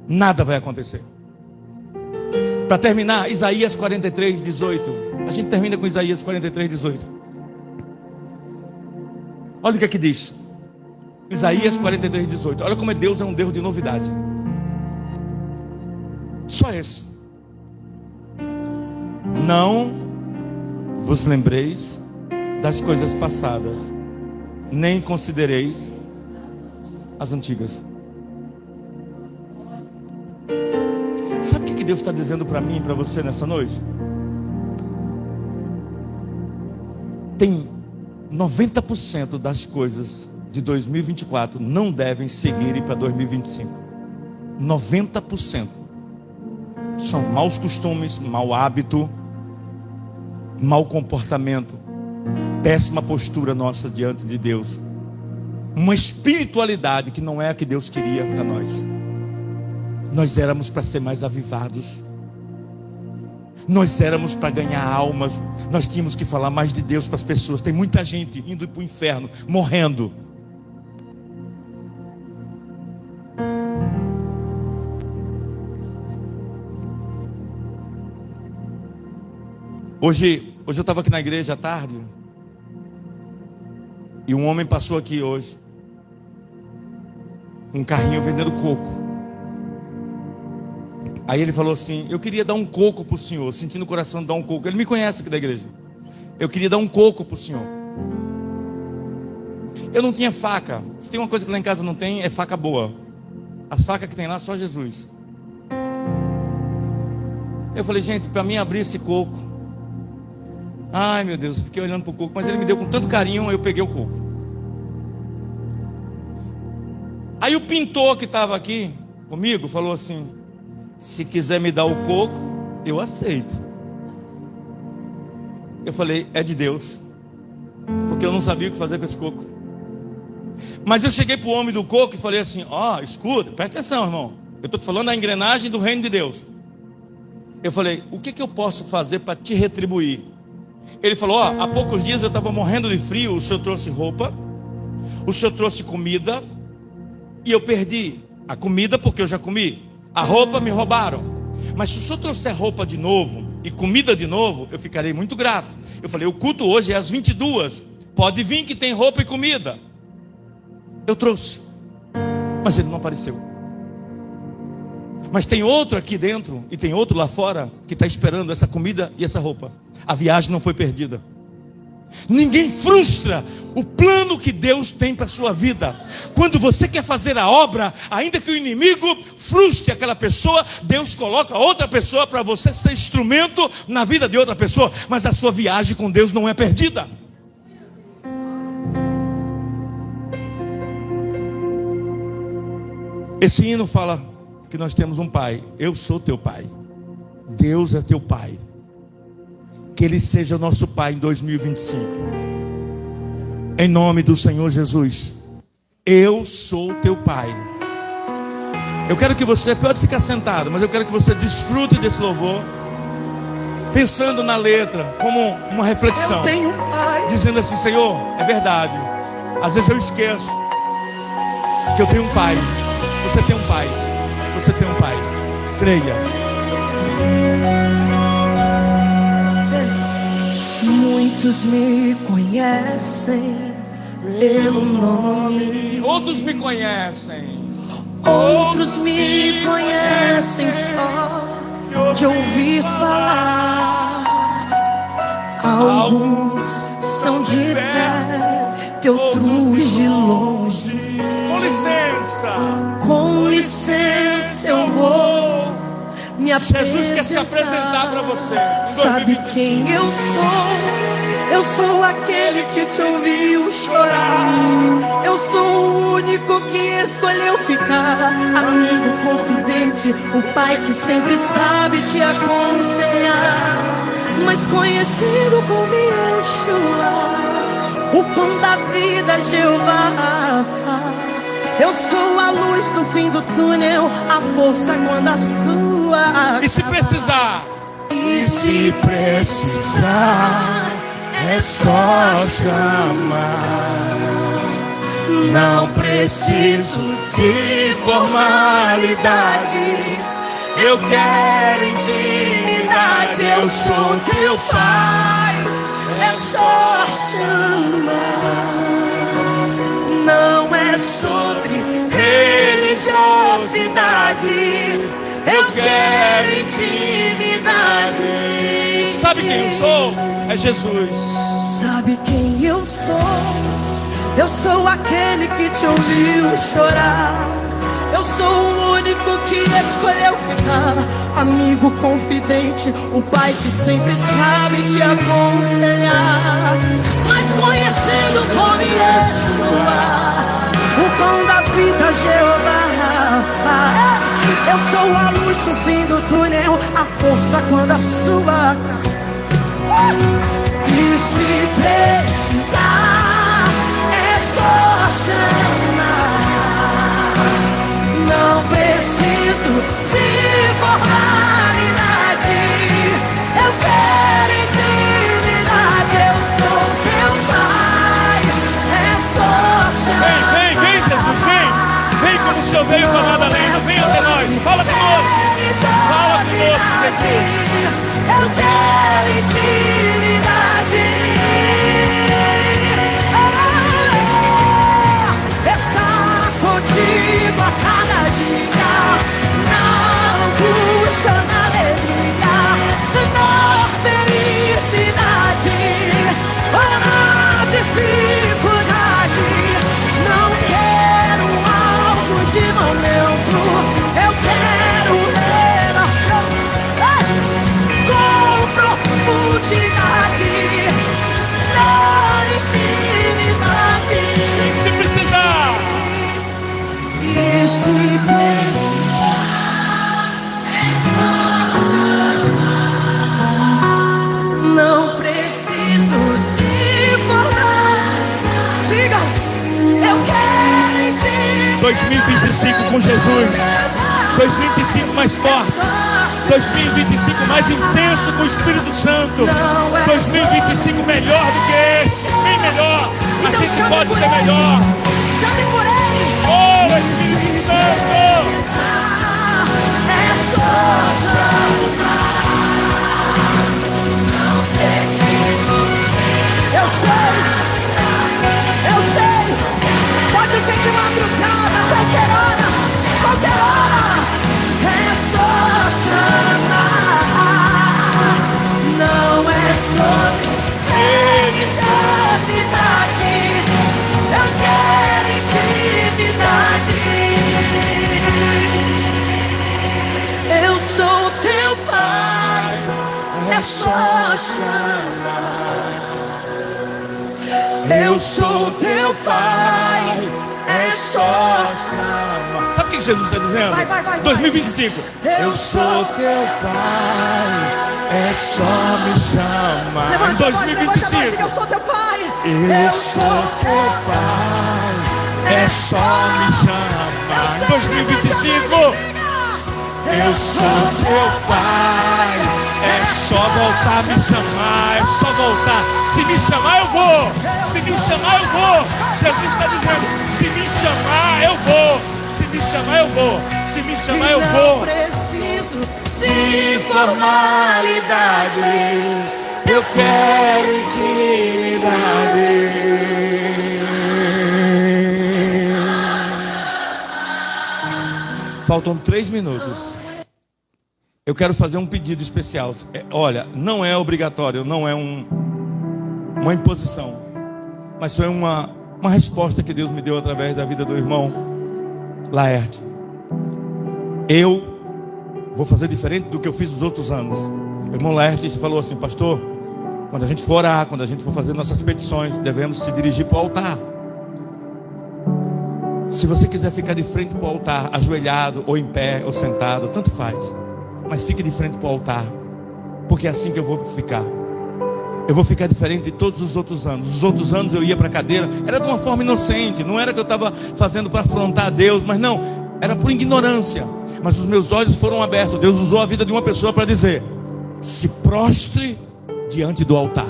Nada vai acontecer. Para terminar, Isaías 43, 18. A gente termina com Isaías 43, 18. Olha o que aqui diz. Isaías 43, 18. Olha como Deus é um Deus de novidade. Só esse. Não vos lembreis das coisas passadas, nem considereis as antigas. Sabe o que Deus está dizendo para mim e para você nessa noite? Tem 90% das coisas de 2024 não devem seguir para 2025. 90%. São maus costumes, mau hábito, mau comportamento, péssima postura nossa diante de Deus, uma espiritualidade que não é a que Deus queria para nós. Nós éramos para ser mais avivados, nós éramos para ganhar almas, nós tínhamos que falar mais de Deus para as pessoas. Tem muita gente indo para o inferno, morrendo. Hoje eu estava aqui na igreja à tarde, e um homem passou aqui hoje, um carrinho vendendo coco. Aí ele falou assim: eu queria dar um coco para o senhor, sentindo o coração de dar um coco. Ele me conhece aqui da igreja. Eu queria dar um coco para o senhor. Eu não tinha faca. Se tem uma coisa que lá em casa não tem, é faca boa. As facas que tem lá, só Jesus. Eu falei: gente, para mim abrir esse coco, ai meu Deus, eu fiquei olhando para o coco, mas ele me deu com tanto carinho, eu peguei o coco. Aí o pintor que estava aqui comigo falou assim: se quiser me dar o coco, eu aceito. Eu falei: é de Deus. porque eu não sabia o que fazer com esse coco. Mas eu cheguei para o homem do coco e falei assim: ó, escuta, presta atenção, irmão. Eu estou te falando da engrenagem do reino de Deus. Eu falei: o que eu posso fazer para te retribuir? Ele falou: ó, há poucos dias eu estava morrendo de frio, o senhor trouxe roupa, o senhor trouxe comida, e eu perdi a comida porque eu já comi. A roupa me roubaram. Mas se o senhor trouxer roupa de novo e comida de novo, eu ficarei muito grato. Eu falei: o culto hoje é às 22. Pode vir que tem roupa e comida. Eu trouxe, mas ele não apareceu. Mas tem outro aqui dentro e tem outro lá fora que está esperando essa comida e essa roupa. A viagem não foi perdida. Ninguém frustra o plano que Deus tem para a sua vida. Quando você quer fazer a obra, ainda que o inimigo frustre aquela pessoa, Deus coloca outra pessoa para você ser instrumento na vida de outra pessoa. Mas a sua viagem com Deus não é perdida. Esse hino fala que nós temos um pai. Eu sou teu pai. Deus é teu pai. Que Ele seja nosso pai em 2025. Em nome do Senhor Jesus. Eu sou teu pai. Eu quero que você, pode ficar sentado, mas eu quero que você desfrute desse louvor, pensando na letra como uma reflexão, dizendo assim: Senhor, é verdade. Às vezes eu esqueço que eu tenho um pai. Você tem um pai. Você tem um pai. Creia. Muitos me conhecem pelo nome, outros me conhecem, outros me conhecem só de ouvir falar. Alguns são de perto, outros de longe. Com licença, com licença, eu vou me apresentar. Jesus quer se apresentar para você. Sabe quem eu sou? Eu sou aquele que te ouviu chorar. Eu sou o único que escolheu ficar. Amigo confidente, o pai que sempre sabe te aconselhar. Mas conhecido como Yeshua, o pão da vida, Jeová Rafa. Eu sou a luz do fim do túnel, a força quando a sua. E se precisar? E se precisar, é só chamar. Não preciso de formalidade. Eu quero intimidade. Eu sou teu pai. É só chamar. Não é sobre religiosidade. Eu quero intimidade. Sabe quem eu sou? É Jesus. Sabe quem eu sou? Eu sou aquele que te ouviu chorar. Eu sou o único que escolheu ficar. Amigo confidente, o pai que sempre sabe te aconselhar. Mas conhecendo como Yeshua, o pão da vida, Jeová Rafa. Eu sou a luz no fim do túnel, a força quando a sua. E se precisar, é só chamar. Não preciso de formalidade. Eu quero intimidade. Eu sou teu pai. É só chamar. Vem, Jesus, vem. Vem como o Senhor veio falar da lenda. Vem até nós. Fala conosco. Fala conosco, Jesus. Eu quero intimidade. Estar contigo a cada dia, na angústia, na alegria, na felicidade, na dificuldade. Não quero algo de momento, eu quero relação com profundidade. 2025 com Jesus. 2025 mais forte. 2025 mais intenso com o Espírito Santo. 2025 melhor do que esse. Bem melhor. A gente pode ser melhor. Chame por ele. Oh, Espírito Santo. É só chamar. Eu sei. Pode ser de madrugada, qualquer hora. É só chamar. Não é sobre religiosidade. Eu quero intimidade. Eu sou teu pai. É só chamar. Eu sou teu pai. É só chamar. Sabe o que Jesus está dizendo? Vai. 2025. Eu sou teu pai. É só me chamar. Em 2025. Eu sou teu pai. Eu sou teu pai. É só me chamar. Em 2025. Eu sou teu pai. É só voltar a me chamar. É só voltar. Se me chamar eu vou. Se me chamar eu vou. Jesus está dizendo: se me chamar eu vou. Se me chamar eu vou. Se me chamar eu vou. Não preciso de formalidade. Eu quero intimidade. Faltam 3 minutos. Eu quero fazer um pedido especial. Olha, não é obrigatório, não é uma imposição, mas foi uma resposta que Deus me deu através da vida do irmão Laerte. Eu vou fazer diferente do que eu fiz nos outros anos. O irmão Laerte falou assim: pastor, quando a gente for orar, quando a gente for fazer nossas petições, devemos se dirigir para o altar. Se você quiser ficar de frente para o altar, ajoelhado, ou em pé, ou sentado, tanto faz, mas fique de frente para o altar, porque é assim que eu vou ficar. Eu vou ficar diferente de todos os outros anos. Os outros anos eu ia para a cadeira, era de uma forma inocente, não era que eu estava fazendo para afrontar Deus, mas não, era por ignorância. Mas os meus olhos foram abertos. Deus usou a vida de uma pessoa para dizer: se prostre diante do altar.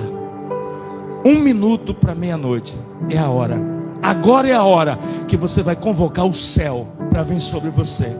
1 minuto para meia-noite é a hora. Agora é a hora que você vai convocar o céu para vir sobre você.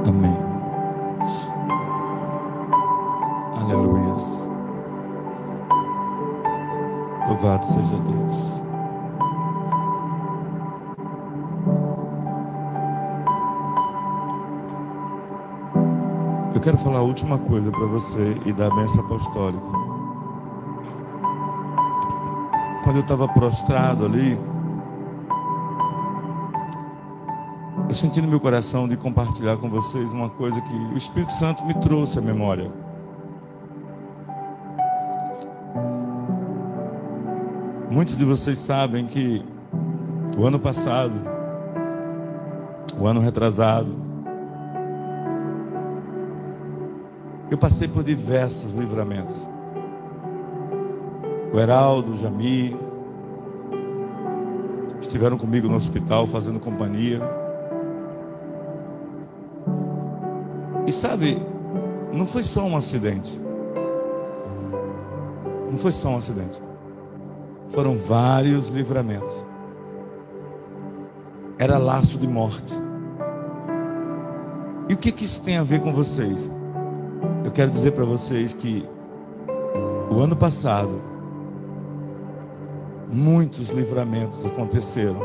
Amém. Aleluias. Louvado seja Deus. Eu quero falar a última coisa para você e dar a bênção apostólica. Quando eu estava prostrado ali, eu senti no meu coração de compartilhar com vocês uma coisa que o Espírito Santo me trouxe à memória. Muitos de vocês sabem que o ano passado, o ano retrasado, eu passei por diversos livramentos. O Heraldo, o Jamir estiveram comigo no hospital fazendo companhia. E sabe, não foi só um acidente. Não foi só um acidente. Foram vários livramentos. Era laço de morte. E o que isso tem a ver com vocês? Eu quero dizer para vocês que o ano passado muitos livramentos aconteceram.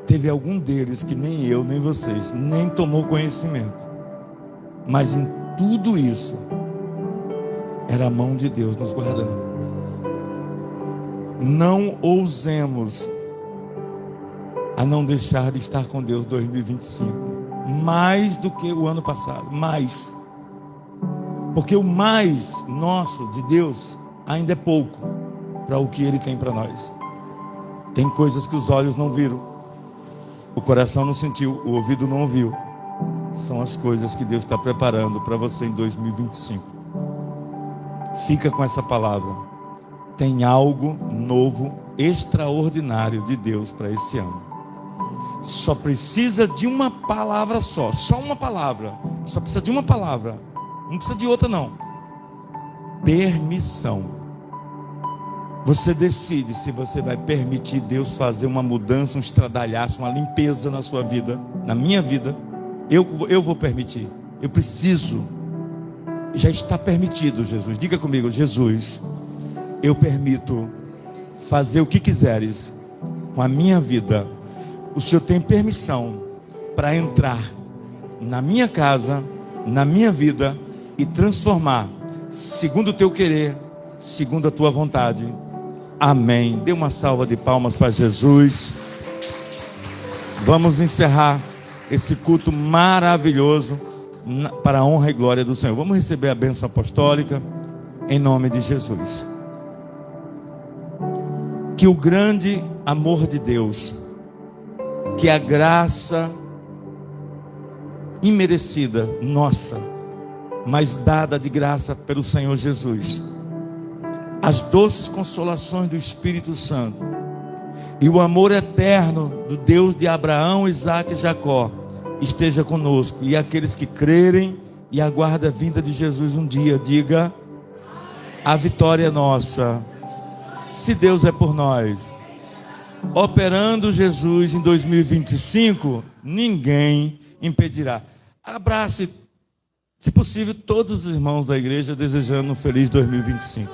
Teve algum deles que nem eu, nem vocês, nem tomou conhecimento. Mas em tudo isso era a mão de Deus nos guardando. Não ousemos a não deixar de estar com Deus 2025. Mais do que o ano passado. Mais. Porque o mais nosso de Deus ainda é pouco para o que Ele tem para nós. Tem coisas que os olhos não viram, o coração não sentiu, o ouvido não ouviu. São as coisas que Deus está preparando para você em 2025. Fica com essa palavra. Tem algo novo, extraordinário de Deus para esse ano. Só precisa de uma palavra só uma palavra. Só precisa de uma palavra. Não precisa de outra não. Permissão. Você decide se você vai permitir Deus fazer uma mudança, um estradalhaço, uma limpeza na sua vida, na minha vida. Eu vou permitir. Eu preciso. Já está permitido, Jesus. Diga comigo, Jesus, eu permito fazer o que quiseres com a minha vida. O Senhor tem permissão para entrar na minha casa, na minha vida e transformar, segundo o teu querer, segundo a tua vontade. Amém. Dê uma salva de palmas para Jesus. Vamos encerrar esse culto maravilhoso para a honra e glória do Senhor. Vamos receber a bênção apostólica em nome de Jesus. Que o grande amor de Deus, que a graça imerecida nossa, mas dada de graça pelo Senhor Jesus, as doces consolações do Espírito Santo e o amor eterno do Deus de Abraão, Isaque e Jacó esteja conosco, e aqueles que crerem e aguardam a vinda de Jesus um dia, diga: a vitória é nossa. Se Deus é por nós, operando Jesus em 2025, ninguém impedirá. Abrace, se possível, todos os irmãos da igreja, desejando um feliz 2025.